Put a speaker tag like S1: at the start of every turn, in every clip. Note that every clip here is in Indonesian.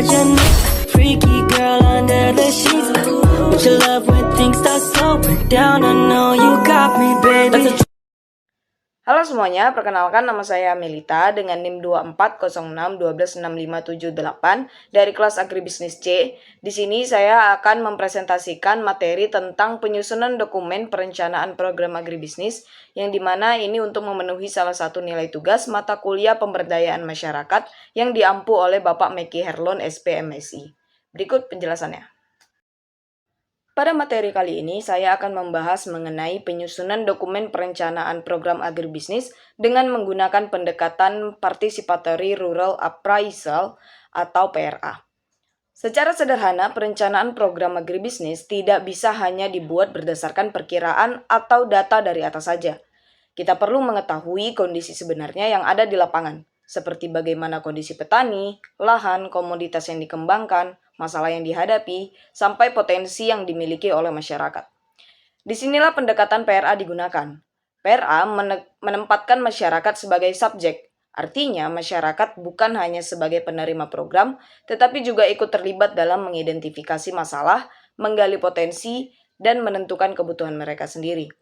S1: version. Freaky girl under the sheets. But you love when things start slowing down. I know you got me, baby.
S2: Halo semuanya, perkenalkan nama saya Melita dengan NIM 2406126578 dari kelas Agribisnis C. Di sini saya akan mempresentasikan materi tentang penyusunan dokumen perencanaan program agribisnis yang dimana ini untuk memenuhi salah satu nilai tugas mata kuliah pemberdayaan masyarakat yang diampu oleh Bapak Meki Herlon SPMSI. Berikut penjelasannya. Pada materi kali ini, saya akan membahas mengenai penyusunan dokumen perencanaan program agribisnis dengan menggunakan pendekatan Participatory Rural Appraisal atau PRA. Secara sederhana, perencanaan program agribisnis tidak bisa hanya dibuat berdasarkan perkiraan atau data dari atas saja. Kita perlu mengetahui kondisi sebenarnya yang ada di lapangan, seperti bagaimana kondisi petani, lahan, komoditas yang dikembangkan, masalah yang dihadapi, sampai potensi yang dimiliki oleh masyarakat. Disinilah pendekatan PRA digunakan. PRA menempatkan masyarakat sebagai subjek, artinya masyarakat bukan hanya sebagai penerima program, tetapi juga ikut terlibat dalam mengidentifikasi masalah, menggali potensi, dan menentukan kebutuhan mereka sendiri.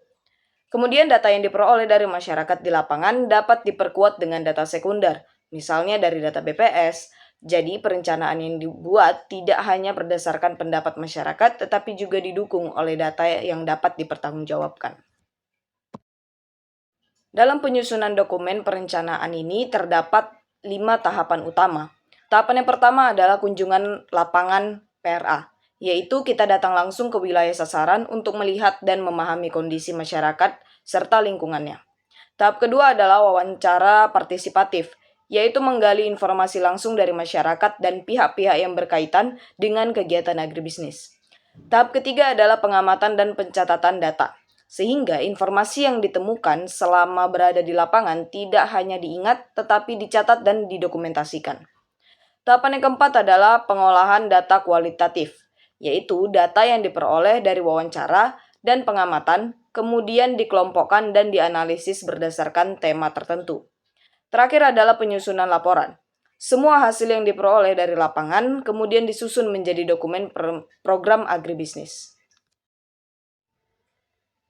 S2: Kemudian data yang diperoleh dari masyarakat di lapangan dapat diperkuat dengan data sekunder, misalnya dari data BPS. Jadi perencanaan yang dibuat tidak hanya berdasarkan pendapat masyarakat, tetapi juga didukung oleh data yang dapat dipertanggungjawabkan. Dalam penyusunan dokumen perencanaan ini terdapat 5 tahapan utama. Tahapan yang pertama adalah kunjungan lapangan PRA, yaitu kita datang langsung ke wilayah sasaran untuk melihat dan memahami kondisi masyarakat serta lingkungannya. Tahap kedua adalah wawancara partisipatif, yaitu menggali informasi langsung dari masyarakat dan pihak-pihak yang berkaitan dengan kegiatan agribisnis. Tahap ketiga adalah pengamatan dan pencatatan data, sehingga informasi yang ditemukan selama berada di lapangan tidak hanya diingat tetapi dicatat dan didokumentasikan. Tahapan yang keempat adalah pengolahan data kualitatif, yaitu data yang diperoleh dari wawancara dan pengamatan, kemudian dikelompokkan dan dianalisis berdasarkan tema tertentu. Terakhir adalah penyusunan laporan. Semua hasil yang diperoleh dari lapangan kemudian disusun menjadi dokumen program agribisnis.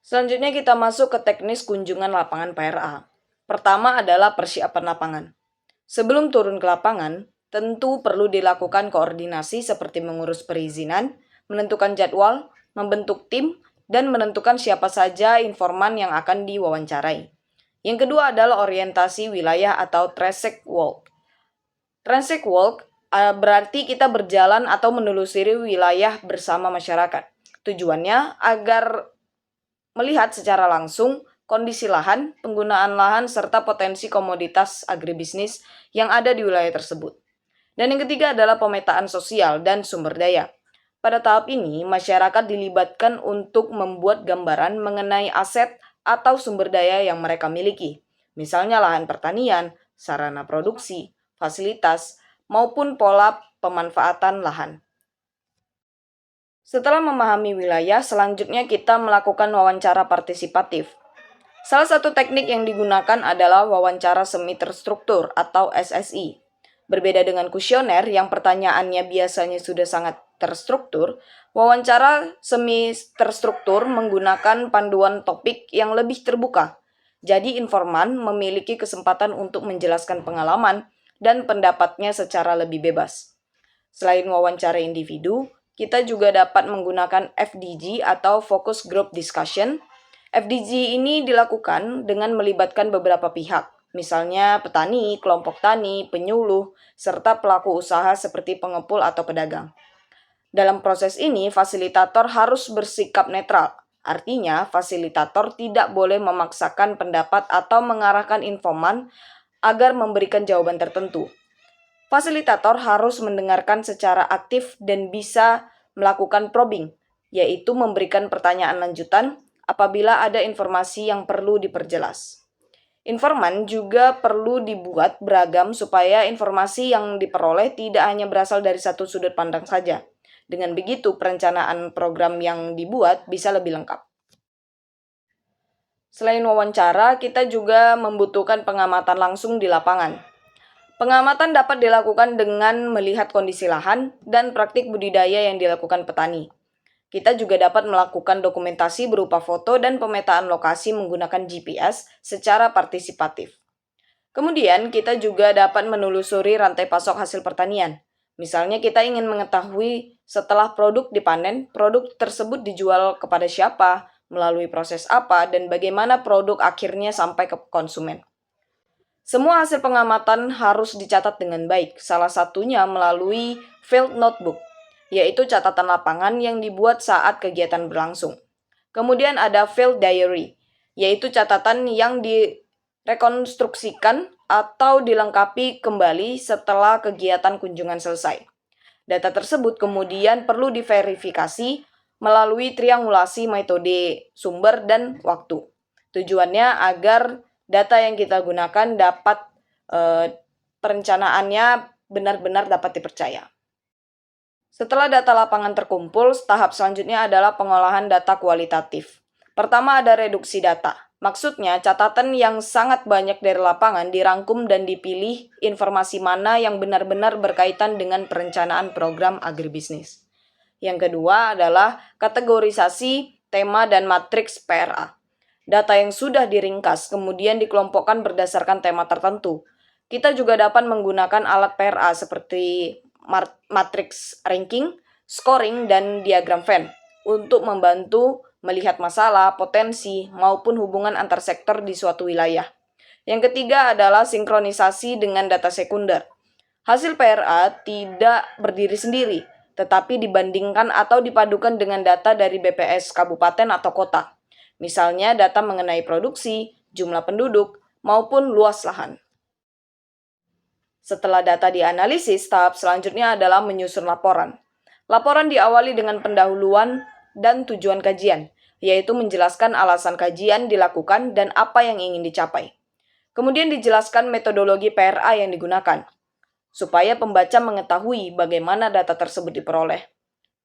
S2: Selanjutnya kita masuk ke teknis kunjungan lapangan PRA. Pertama adalah persiapan lapangan. Sebelum turun ke lapangan, tentu perlu dilakukan koordinasi seperti mengurus perizinan, menentukan jadwal, membentuk tim, dan menentukan siapa saja informan yang akan diwawancarai. Yang kedua adalah orientasi wilayah atau Transect Walk. Transect Walk berarti kita berjalan atau menelusuri wilayah bersama masyarakat. Tujuannya agar melihat secara langsung kondisi lahan, penggunaan lahan, serta potensi komoditas agribisnis yang ada di wilayah tersebut. Dan yang ketiga adalah pemetaan sosial dan sumber daya. Pada tahap ini, masyarakat dilibatkan untuk membuat gambaran mengenai aset atau sumber daya yang mereka miliki, misalnya lahan pertanian, sarana produksi, fasilitas, maupun pola pemanfaatan lahan. Setelah memahami wilayah, selanjutnya kita melakukan wawancara partisipatif. Salah satu teknik yang digunakan adalah wawancara semi terstruktur atau SSI. Berbeda dengan kuesioner yang pertanyaannya biasanya sudah sangat terstruktur, wawancara semi terstruktur menggunakan panduan topik yang lebih terbuka. Jadi informan memiliki kesempatan untuk menjelaskan pengalaman dan pendapatnya secara lebih bebas. Selain wawancara individu, kita juga dapat menggunakan FDG atau Focus Group Discussion. FDG ini dilakukan dengan melibatkan beberapa pihak, misalnya petani, kelompok tani, penyuluh, serta pelaku usaha seperti pengepul atau pedagang. Dalam proses ini, fasilitator harus bersikap netral. Artinya, fasilitator tidak boleh memaksakan pendapat atau mengarahkan informan agar memberikan jawaban tertentu. Fasilitator harus mendengarkan secara aktif dan bisa melakukan probing, yaitu memberikan pertanyaan lanjutan apabila ada informasi yang perlu diperjelas. Informan juga perlu dibuat beragam supaya informasi yang diperoleh tidak hanya berasal dari satu sudut pandang saja. Dengan begitu, perencanaan program yang dibuat bisa lebih lengkap. Selain wawancara, kita juga membutuhkan pengamatan langsung di lapangan. Pengamatan dapat dilakukan dengan melihat kondisi lahan dan praktik budidaya yang dilakukan petani. Kita juga dapat melakukan dokumentasi berupa foto dan pemetaan lokasi menggunakan GPS secara partisipatif. Kemudian, kita juga dapat menelusuri rantai pasok hasil pertanian. Misalnya, kita ingin mengetahui setelah produk dipanen, produk tersebut dijual kepada siapa, melalui proses apa, dan bagaimana produk akhirnya sampai ke konsumen. Semua hasil pengamatan harus dicatat dengan baik, salah satunya melalui field notebook, yaitu catatan lapangan yang dibuat saat kegiatan berlangsung. Kemudian ada field diary, yaitu catatan yang direkonstruksikan atau dilengkapi kembali setelah kegiatan kunjungan selesai. Data tersebut kemudian perlu diverifikasi melalui triangulasi metode sumber dan waktu. Tujuannya agar data yang kita gunakan dapat perencanaannya benar-benar dapat dipercaya. Setelah data lapangan terkumpul, tahap selanjutnya adalah pengolahan data kualitatif. Pertama ada reduksi data. Maksudnya, catatan yang sangat banyak dari lapangan dirangkum dan dipilih informasi mana yang benar-benar berkaitan dengan perencanaan program agribisnis. Yang kedua adalah kategorisasi tema dan matriks PRA. Data yang sudah diringkas kemudian dikelompokkan berdasarkan tema tertentu. Kita juga dapat menggunakan alat PRA seperti matriks ranking, scoring, dan diagram Venn untuk membantu melihat masalah, potensi, maupun hubungan antar sektor di suatu wilayah. Yang ketiga adalah sinkronisasi dengan data sekunder. Hasil PRA tidak berdiri sendiri, tetapi dibandingkan atau dipadukan dengan data dari BPS kabupaten atau kota. Misalnya data mengenai produksi, jumlah penduduk, maupun luas lahan. Setelah data dianalisis, tahap selanjutnya adalah menyusun laporan. Laporan diawali dengan pendahuluan dan tujuan kajian, yaitu menjelaskan alasan kajian dilakukan dan apa yang ingin dicapai. Kemudian dijelaskan metodologi PRA yang digunakan, supaya pembaca mengetahui bagaimana data tersebut diperoleh.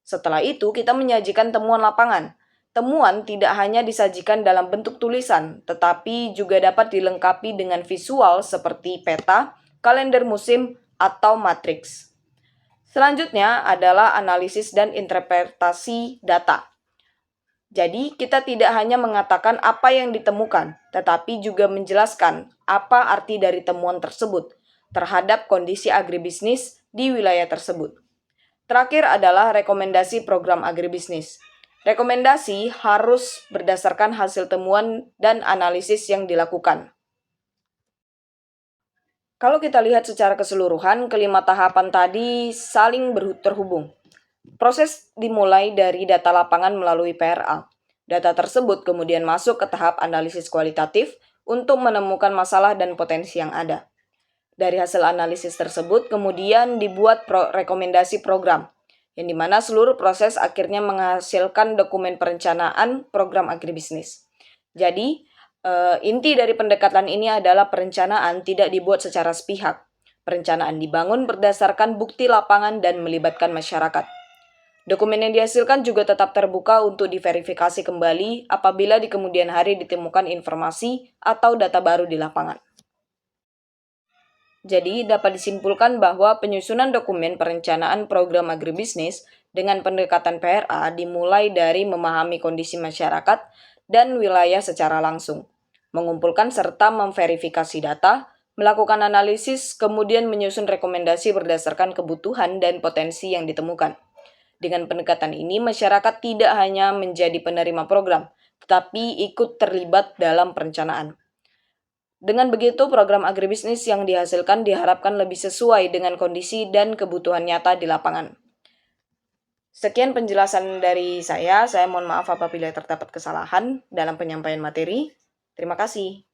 S2: Setelah itu, kita menyajikan temuan lapangan. Temuan tidak hanya disajikan dalam bentuk tulisan, tetapi juga dapat dilengkapi dengan visual seperti peta, kalender musim, atau matriks. Selanjutnya adalah analisis dan interpretasi data. Jadi, kita tidak hanya mengatakan apa yang ditemukan, tetapi juga menjelaskan apa arti dari temuan tersebut terhadap kondisi agribisnis di wilayah tersebut. Terakhir adalah rekomendasi program agribisnis. Rekomendasi harus berdasarkan hasil temuan dan analisis yang dilakukan. Kalau kita lihat secara keseluruhan, kelima tahapan tadi saling terhubung. Proses dimulai dari data lapangan melalui PRA. Data tersebut kemudian masuk ke tahap analisis kualitatif untuk menemukan masalah dan potensi yang ada. Dari hasil analisis tersebut kemudian dibuat rekomendasi program, yang dimana seluruh proses akhirnya menghasilkan dokumen perencanaan program agribisnis. Jadi, inti dari pendekatan ini adalah perencanaan tidak dibuat secara sepihak. Perencanaan dibangun berdasarkan bukti lapangan dan melibatkan masyarakat. Dokumen yang dihasilkan juga tetap terbuka untuk diverifikasi kembali apabila di kemudian hari ditemukan informasi atau data baru di lapangan. Jadi, dapat disimpulkan bahwa penyusunan dokumen perencanaan program agribisnis dengan pendekatan PRA dimulai dari memahami kondisi masyarakat dan wilayah secara langsung, mengumpulkan serta memverifikasi data, melakukan analisis, kemudian menyusun rekomendasi berdasarkan kebutuhan dan potensi yang ditemukan. Dengan pendekatan ini, masyarakat tidak hanya menjadi penerima program, tetapi ikut terlibat dalam perencanaan. Dengan begitu, program agribisnis yang dihasilkan diharapkan lebih sesuai dengan kondisi dan kebutuhan nyata di lapangan. Sekian penjelasan dari saya mohon maaf apabila terdapat kesalahan dalam penyampaian materi. Terima kasih.